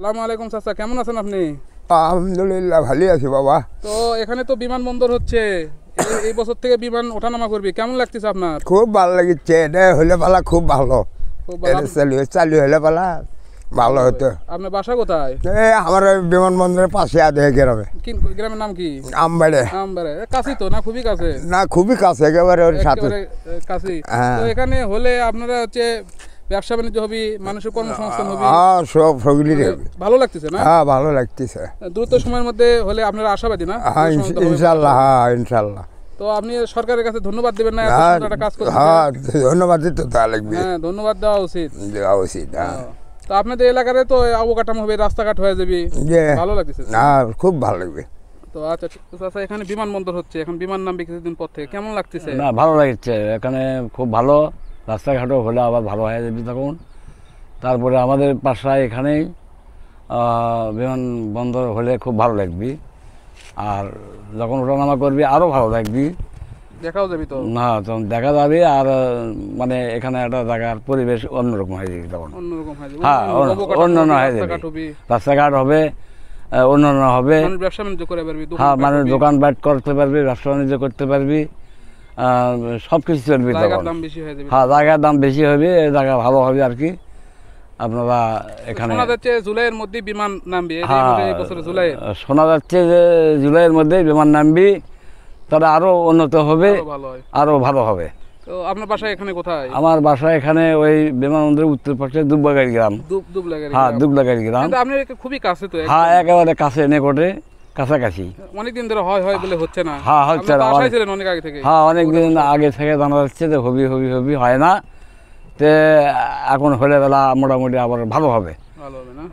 আসসালামু আলাইকুম চাচা, কেমন আছেন আপনি? আলহামদুলিল্লাহ ভালো আছি বাবা। তো এখানে তো বিমানবন্দর হচ্ছে, এই বছর থেকে বিমান ওঠানামা করবি, কেমন লাগতেছে আপনার? খুব ভালো লাগছে, এটা হলে পালা খুব ভালো। খুব ভালো। চালু হলে পালা ভালো হতো। আপনার বাসা কোথায়? আমার বিমানবন্দরের পাশে আধে গ্রামে। গ্রামের নাম কি? আমবাড়ে। আমবাড়ে কাছেই তো না? খুবই কাছে? না, খুবই কাছে, একেবারে ওর সাথে। কাছেই। হ্যাঁ। তো এখানে হলে আপনারা হচ্ছে ব্যবসা বাণিজ্য হবে, মানুষের কর্মসংস্থান হবে। হ্যাঁ, সব সবগুলি হবে। ভালো লাগতেছে না? হ্যাঁ, ভালো লাগতেছে। দ্রুত সময়ের মধ্যে হলে আপনারা আশাবাদী না? হ্যাঁ, ইনশাল্লাহ। হ্যাঁ, ইনশাল্লাহ। তো আপনি সরকারের কাছে ধন্যবাদ দেবেন না? এত হ্যাঁ, সুন্দর একটা কাজ করছেন। হ্যাঁ, ধন্যবাদ দিতে তা লাগবে। হ্যাঁ, ধন্যবাদ দেওয়া উচিত। দেওয়া উচিত। হ্যাঁ। তো আপনাদের এলাকারে তো অবকাঠামো হবে, রাস্তাঘাট হয়ে যাবে, যে ভালো লাগতেছে। হ্যাঁ, খুব ভালো লাগবে। তো আচ্ছা, আচ্ছা, এখানে বিমানবন্দর হচ্ছে, এখন বিমান নামবে কিছুদিন পর থেকে, কেমন লাগতেছে? না, ভালো লাগছে এখানে, খুব ভালো। রাস্তাঘাটও হলে আবার ভালো হয়ে যাবে তখন। তারপরে আমাদের বাসায় এখানেই বিমানবন্দর হলে খুব ভালো লাগবে। আর যখন ওঠানামা করবি আরও ভালো লাগবে। দেখাও যাবে তো? না, তখন দেখা যাবে। আর মানে এখানে একটা জায়গার পরিবেশ অন্যরকম হয়ে যাবে তখন। অন্যরকম হয়ে যাবে। হ্যাঁ, অন্যান্য হয়ে যাবে। রাস্তাঘাট হবে, অন্যান্য হবে। মানুষ ব্যবসা বাণিজ্য করে পারবি। হ্যাঁ, মানুষ দোকানপাট করতে পারবি, ব্যবসা বাণিজ্য করতে পারবি, সব কিছু চলবে তখন। দাম বেশি হয়ে যাবে। হ্যাঁ, জায়গার দাম বেশি হবে, এই জায়গা ভালো হবে আর কি। আপনারা এখানে শোনা যাচ্ছে জুলাইয়ের মধ্যে বিমান নামবে, এই বছরের জুলাই। শোনা যাচ্ছে যে জুলাইয়ের মধ্যে বিমান নামবি, তাহলে আরো উন্নত হবে, আরো ভালো হবে। তো আপনার বাসা এখানে কোথায়? আমার বাসা এখানে ওই বিমানবন্দরের উত্তর পাশে দুবলাগাড়ি গ্রাম। হ্যাঁ, দুবলাগাড়ি গ্রাম। আপনি খুবই কাছে তো? হ্যাঁ, একেবারে কাছে, নিকটে, কাছাকাছি। অনেকদিন ধরে হয় বলে হচ্ছে না? হ্যাঁ, হচ্ছে না। অনেক আগে থেকে? হ্যাঁ, অনেকদিন আগে থেকে জানা যাচ্ছে যে হবি হয় না। তে এখন হলে বেলা মোটামুটি আবার ভালো হবে। ভালো হবে না?